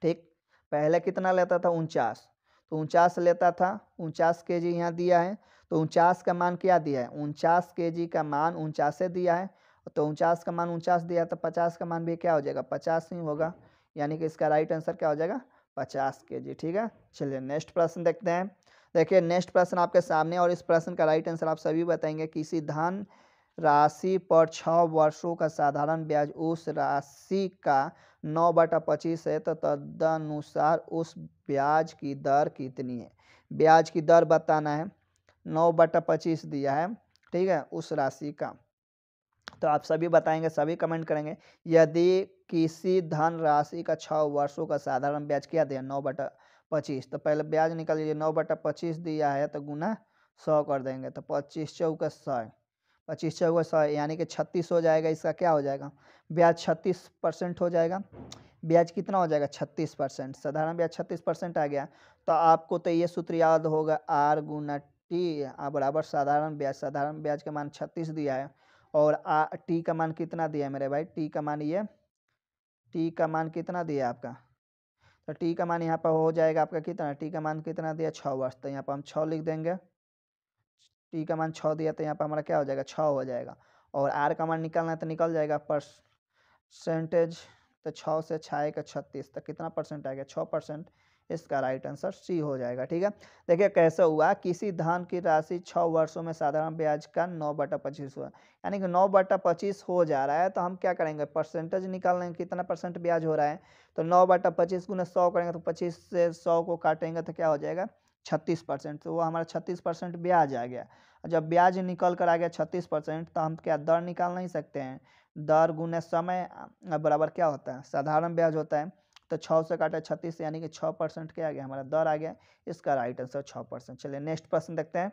ठीक, पहले कितना लेता था 49, तो 49 लेता था, 49 केजी यहाँ दिया है, तो 49 का मान क्या दिया है, 49 केजी का मान 49 से दिया है, तो 49 का मान 49 दिया, तो 50 का मान भी क्या हो जाएगा, 50 ही होगा। यानी कि इसका राइट आंसर क्या हो जाएगा, 50 केजी। ठीक है, चलिए नेक्स्ट प्रश्न देखते हैं। देखिए नेक्स्ट प्रश्न आपके सामने, और इस प्रश्न का राइट आंसर आप सभी बताएंगे। किसी धन राशि पर 6 वर्षों का साधारण ब्याज उस राशि का 9/25 है, तो तदनुसार उस ब्याज की दर कितनी है। ब्याज की दर बताना है, 9/25 दिया है, ठीक है, उस राशि का। तो आप सभी बताएंगे, सभी कमेंट करेंगे। यदि किसी धन राशि का 6 वर्षों का साधारण ब्याज क्या दिया, 9/25, तो पहले ब्याज निकाल लीजिए। 9/25 दिया है तो गुना 100 कर देंगे, तो 25 चौका 100, 25 चौका 100 यानी कि 36 हो जाएगा। इसका क्या हो जाएगा, ब्याज 36% हो जाएगा। ब्याज कितना हो जाएगा, 36%। साधारण ब्याज 36% आ गया। तो आपको तो ये सूत्र याद होगा, आर गुना टी बराबर साधारण ब्याज। साधारण ब्याज का मान 36 दिया है, और टी का मान कितना दिया है मेरे भाई, टी का मान ये, टी का मान कितना दिया है आपका, तो टी का मान यहाँ पर हो जाएगा आपका कितना, टी का मान कितना दिया, 6 वर्ष। तो यहाँ पर हम 6 लिख देंगे। टी का मान 6 दिया, तो यहाँ पर हमारा क्या हो जाएगा, 6 हो जाएगा। और आर का मान निकालना है तो निकल जाएगा, परसेंटेज, तो 6 से 6 का 36, तो कितना परसेंट आ गया, 6%। इसका राइट आंसर सी हो जाएगा। ठीक है, देखिए कैसे हुआ, किसी धन की राशि 6 वर्षों में साधारण ब्याज का 9/25 हुआ, यानी कि 9/25 हो जा रहा है, तो हम क्या करेंगे, परसेंटेज निकाल लेंगे, कितना परसेंट ब्याज हो रहा है। तो 9/25 गुना 100 करेंगे, तो 25 से 100 को काटेंगे तो क्या हो जाएगा, 36%। तो वो हमारा 36% ब्याज आ गया। जब ब्याज निकल कर आ गया 36%, तो हम क्या दर निकाल नहीं सकते हैं, दर गुने समय बराबर क्या होता है, साधारण ब्याज होता है। तो 6 से काटा 36, यानी कि 6% क्या आ गया, हमारा दर आ गया। इसका राइट आंसर 6%। चलिए नेक्स्ट प्रश्न देखते हैं।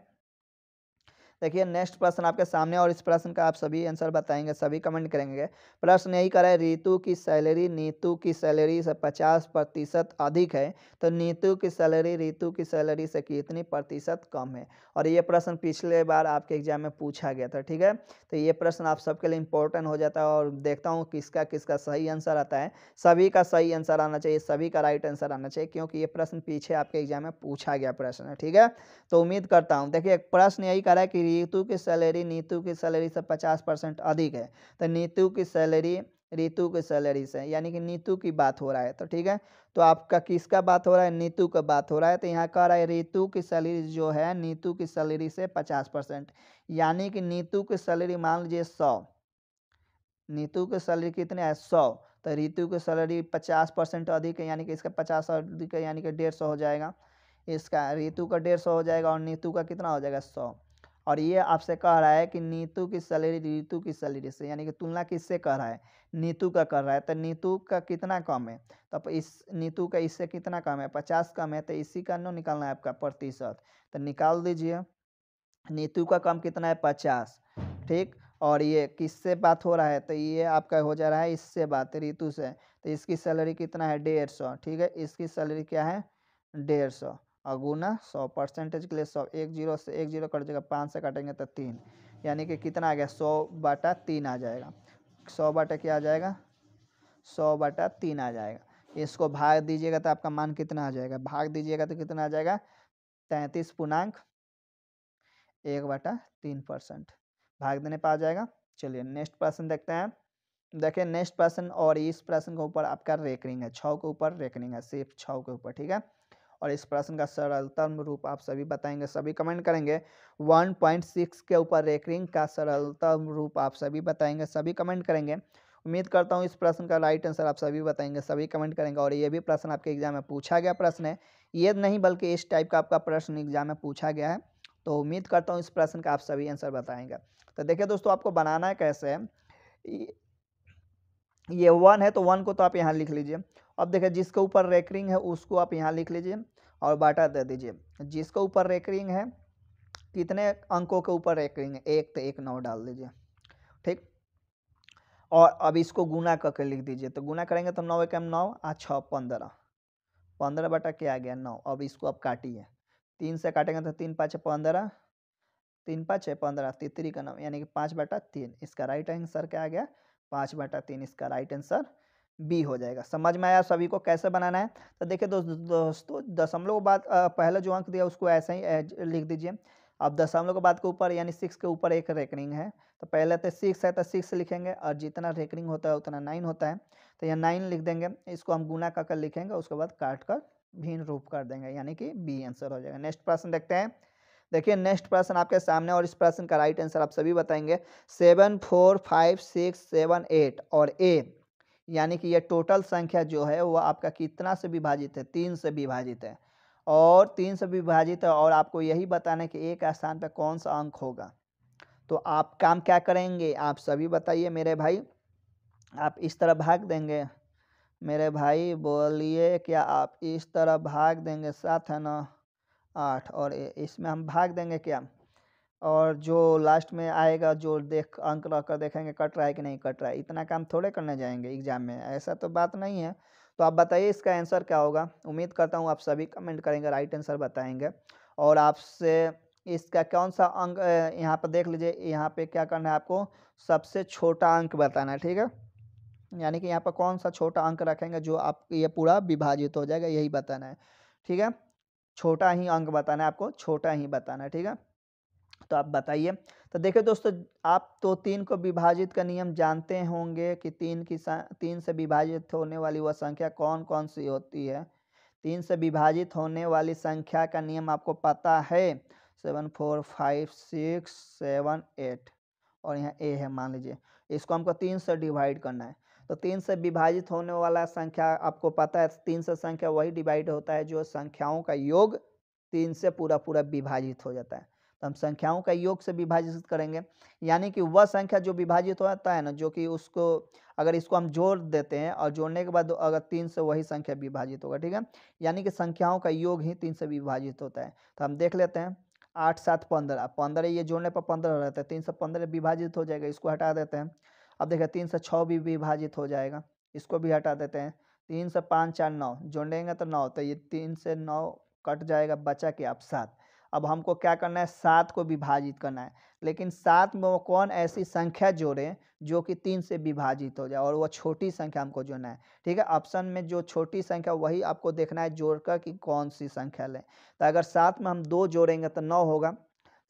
देखिए नेक्स्ट प्रश्न आपके सामने, और इस प्रश्न का आप सभी आंसर बताएंगे, सभी कमेंट करेंगे। प्रश्न यही कर रहा है, रीतू की सैलरी नीतू की सैलरी से 50% अधिक है, तो नीतू की सैलरी रीतू की सैलरी से कितनी प्रतिशत कम है। और ये प्रश्न पिछले बार आपके एग्जाम में पूछा गया था। ठीक है, तो ये प्रश्न आप सबके लिए इंपॉर्टेंट हो जाता है, और देखता हूँ किसका किसका सही आंसर आता है। सभी का सही आंसर आना चाहिए, सभी का राइट आंसर आना चाहिए, क्योंकि ये प्रश्न पीछे आपके एग्जाम में पूछा गया प्रश्न है। ठीक है, तो उम्मीद करता हूँ। देखिए प्रश्न यही कर रहा है कि रीतू की सैलरी नीतू की सैलरी से 50% अधिक है, तो नीतू की सैलरी रीतू की सैलरी से, यानी कि नीतू की बात हो रहा है। तो ठीक है, तो आपका किसका बात हो रहा है, नीतू का बात हो रहा है। तो यहाँ कह रहा है रीतू की सैलरी जो है नीतू की सैलरी से 50%, यानी कि नीतू की सैलरी मान लीजिए 100, नीतू की सैलरी कितने है 100, तो रीतू की सैलरी 50% अधिक है, यानी कि इसका 50 अधिक है, यानी कि 150 हो जाएगा। इसका रीतू का 150 हो जाएगा, और नीतू का कितना हो जाएगा 100। और ये आपसे कह रहा है कि नीतू की सैलरी रीतू की सैलरी से, यानी कि तुलना किससे कर रहा है, नीतू का कर रहा है। तो नीतू का कितना कम है, तो इस नीतू का इससे कितना कम है, 50 कम है, तो इसी का नो निकालना है आपका प्रतिशत। तो निकाल दीजिए, नीतू का कम कितना है 50, ठीक। और ये किससे बात हो रहा है, तो ये आपका हो जा रहा है इससे बात, ऋतु से। तो इसकी सैलरी कितना है 150, ठीक है, इसकी सैलरी क्या है 150, और गुना 100, परसेंटेज के लिए 100, 1 0 से 1 0 कट जाएगा, 5 से काटेंगे तो 3, यानी कि कितना आ गया 100/3 आ जाएगा। 100 क्या आ जाएगा, 100/3 आ जाएगा। इसको भाग दीजिएगा तो आपका मान कितना आ जाएगा, भाग दीजिएगा तो कितना आ जाएगा 33.1/3%, भाग देने पर आ जाएगा। चलिए नेक्स्ट प्रश्न देखते हैं। देखिए नेक्स्ट प्रश्न, और इस प्रश्न के ऊपर आपका रेकरिंग है, 6 के ऊपर रेकरिंग है, सिर्फ 6 के ऊपर। ठीक है, और इस प्रश्न का सरलतम रूप आप सभी बताएंगे, सभी कमेंट करेंगे। 1.6 के ऊपर रेकरिंग का सरलतम रूप आप सभी बताएंगे, सभी कमेंट करेंगे। उम्मीद करता हूँ इस प्रश्न का राइट आंसर आप सभी बताएंगे, सभी कमेंट करेंगे। और ये भी प्रश्न आपके एग्जाम में पूछा गया प्रश्न है, ये नहीं बल्कि इस टाइप का आपका प्रश्न एग्जाम में पूछा गया है। तो उम्मीद करता हूँ इस प्रश्न का आप सभी आंसर बताएंगे। तो देखिए दोस्तों, आपको बनाना है कैसे है, ये 1 है तो 1 को तो आप यहाँ लिख लीजिए। अब देखिए जिसके ऊपर रेकरिंग है उसको आप यहाँ लिख लीजिए, और बाटा दे दीजिए। जिसके ऊपर रेकरिंग है, कितने अंकों के ऊपर रेकरिंग है, 1, तो 1 9 डाल दीजिए, ठीक। और अब इसको गुना करके लिख दीजिए, तो गुना करेंगे तो 9 एकम 9 आ 6 15, 15 बटा क्या आ गया 9। अब इसको आप काटिए, 3 से काटेंगे तो 3 5 15, 3 5 15, तितरी का नाम, यानी कि 5/3। इसका राइट आंसर क्या आ गया? 5/3। इसका राइट आंसर बी हो जाएगा। समझ में आया सभी को कैसे बनाना है? तो देखिए दोस्तों, दशमलव के बाद पहले जो अंक दिया उसको ऐसे ही लिख दीजिए। अब दशमलव के बाद के ऊपर यानी 6 के ऊपर एक रेकरिंग है, तो पहले तो 6 है तो 6 लिखेंगे, और जितना रेकरिंग होता है उतना 9 होता है, तो यहाँ 9 लिख देंगे। इसको हम गुना कर लिखेंगे, उसके बाद काट कर भिन्न रूप कर देंगे, यानी कि बी आंसर हो जाएगा। नेक्स्ट प्रश्न देखते हैं। देखिए नेक्स्ट प्रश्न आपके सामने, और इस प्रश्न का राइट आंसर आप सभी बताएंगे। 7 4 5 6 7 8 और ए, यानी कि ये टोटल संख्या जो है वो आपका कितना से विभाजित है? 3 से विभाजित है, और 3 से विभाजित है, और आपको यही बताना है कि ए का स्थान पे कौन सा अंक होगा। तो आप काम क्या करेंगे, आप सभी बताइए मेरे भाई। आप इस तरह भाग देंगे मेरे भाई, बोलिए क्या आप इस तरह भाग देंगे? 7 है ना, 8, और इसमें हम भाग देंगे क्या? और जो लास्ट में आएगा, जो देख अंक रख कर देखेंगे कट रहा है कि नहीं कट रहा है। इतना काम थोड़े करने जाएंगे एग्जाम में, ऐसा तो बात नहीं है। तो आप बताइए इसका आंसर क्या होगा। उम्मीद करता हूँ आप सभी कमेंट करेंगे, राइट आंसर बताएंगे। और आपसे इसका कौन सा अंक, यहाँ पर देख लीजिए, यहाँ पे क्या करना है आपको, सबसे छोटा अंक बताना है, ठीक है। यानी कि यहाँ पर कौन सा छोटा अंक रखेंगे जो आप ये पूरा विभाजित हो जाएगा, यही बताना है, ठीक है। छोटा ही अंक बताना है आपको, छोटा ही बताना है, ठीक है। तो आप बताइए। तो देखिए दोस्तों, आप तो 3 को विभाजित का नियम जानते होंगे कि 3 से विभाजित होने वाली वह संख्या कौन कौन सी होती है। 3 से विभाजित होने वाली संख्या का नियम आपको पता है। 7 4 5 6 7 8, और यहाँ ए है मान लीजिए। इसको हमको 3 से डिवाइड करना है। तो 3 से विभाजित होने वाला संख्या आपको पता है, 3 से संख्या वही डिवाइड होता है जो संख्याओं का योग 3 से पूरा पूरा विभाजित हो जाता है। तो हम संख्याओं का योग से विभाजित करेंगे, यानी कि वह संख्या जो विभाजित होता है ना, जो कि उसको अगर इसको हम जोड़ देते हैं, और जोड़ने के बाद अगर 3 से वही संख्या विभाजित होगा, ठीक है। यानी कि संख्याओं का योग ही 3 से विभाजित होता है। तो हम देख लेते हैं, 8 7 15, 15 ये जोड़ने पर 15 रहता है, 3 से 15 विभाजित हो जाएगा, इसको हटा देते हैं। अब देखिए 3 से 6 भी विभाजित हो जाएगा, इसको भी हटा देते हैं। 3 से 5 4 9 जोड़ेंगे तो 9, तो ये 3 से 9 कट जाएगा, बचा कि आप 7। अब हमको क्या करना है, 7 को विभाजित करना है, लेकिन 7 में वो कौन ऐसी संख्या जोड़े जो कि 3 से विभाजित हो जाए, और वो छोटी संख्या हमको जोड़ना है, ठीक है। ऑप्शन में जो छोटी संख्या वही आपको देखना है जोड़कर कि कौन सी संख्या लें। तो अगर 7 में हम 2 जोड़ेंगे तो 9 होगा।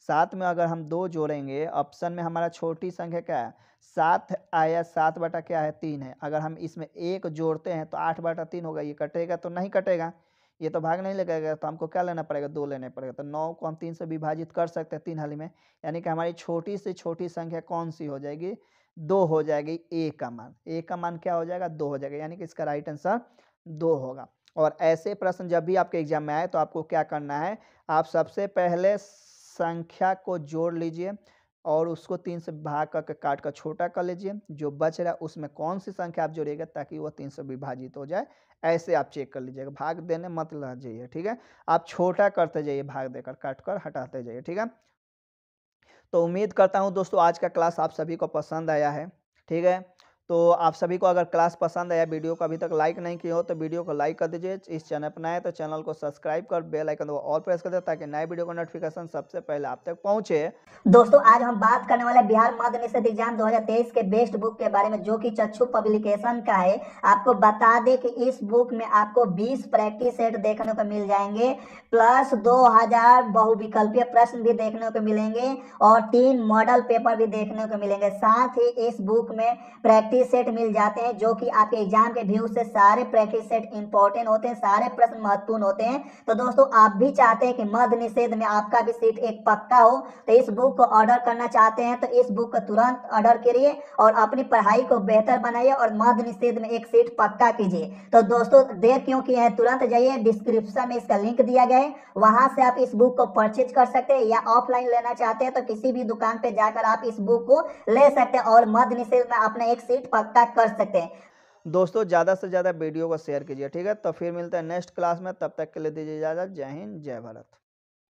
7 में अगर हम 2 जोड़ेंगे, ऑप्शन में हमारा छोटी संख्या क्या है, 7 आया, 7 बटा क्या है, 3 है। अगर हम इसमें 1 जोड़ते हैं तो 8/3 होगा, ये कटेगा तो नहीं कटेगा, ये तो भाग नहीं लगेगा, तो हमको क्या लेना पड़ेगा, 2 लेने पड़ेगा। तो 9 को हम 3 से विभाजित कर सकते हैं 3 हाली में, यानी कि हमारी छोटी से छोटी संख्या कौन सी हो जाएगी, 2 हो जाएगी। ए का मान, ए का मान क्या हो जाएगा, 2 हो जाएगा, यानी कि इसका राइट आंसर 2 होगा। और ऐसे प्रश्न जब भी आपके एग्जाम में आए तो आपको क्या करना है, आप सबसे पहले संख्या को जोड़ लीजिए, और उसको 3 से भाग करके काट कर छोटा कर लीजिए। जो बच रहा है उसमें कौन सी संख्या आप जोड़िएगा ताकि वो 3 से विभाजित हो जाए, ऐसे आप चेक कर लीजिएगा। भाग देने मत लग जाइए, ठीक है। आप छोटा करते जाइए, भाग देकर काट कर हटाते जाइए, ठीक है। तो उम्मीद करता हूँ दोस्तों आज का क्लास आप सभी को पसंद आया है, ठीक है। तो आप सभी को अगर क्लास पसंद आया, वीडियो को अभी तक लाइक नहीं किया हो तो वीडियो को लाइक कर दीजिए। इस चैनल पर नए हैं तो चैनल को सब्सक्राइब कर बेल आइकन को ऑल प्रेस कर दे ताकि नए वीडियो का नोटिफिकेशन सबसे पहले आप तक पहुंचे। दोस्तों आज हम बात करने वाले बिहार मध्य निषेध एग्जाम 2023 के बेस्ट बुक के बारे में, जो कि चक्षु पब्लिकेशन का है। आपको बता दें कि इस बुक में आपको 20 प्रैक्टिस सेट देखने को मिल जाएंगे, प्लस 2000 बहुविकल्पीय प्रश्न भी देखने को मिलेंगे, और 3 मॉडल पेपर भी देखने को मिलेंगे। साथ ही इस बुक में प्रैक्टिस सेट मिल जाते हैं, जो कि आपके एग्जाम के व्यू से सारे प्रैक्टिस सेट इंपॉर्टेंट होते हैं, सारे प्रश्न महत्वपूर्ण होते हैं। तो दोस्तों आप भी चाहते हैं कि मध्य निषेध में आपका भी सीट एक पक्का हो, तो इस बुक को ऑर्डर करना चाहते हैं तो इस बुक को तुरंत ऑर्डर करिए और अपनी पढ़ाई को बेहतर बनाइए और मध्य निषेध में एक सीट पक्का कीजिए। तो दोस्तों देर क्यों किए हैं, तुरंत जाइए, डिस्क्रिप्शन में इसका लिंक दिया गया है, वहां से आप इस बुक को परचेज कर सकते हैं, या ऑफलाइन लेना चाहते हैं तो किसी भी दुकान पे जाकर आप इस बुक को ले सकते हैं और मध्य निषेध में अपना एक सीट पक्का कर सकते हैं। दोस्तों ज़्यादा से ज़्यादा वीडियो को शेयर कीजिए, ठीक है। तो फिर मिलते हैं नेक्स्ट क्लास में, तब तक के लिए दीजिए इजाज़त। जय हिंद, जय भारत।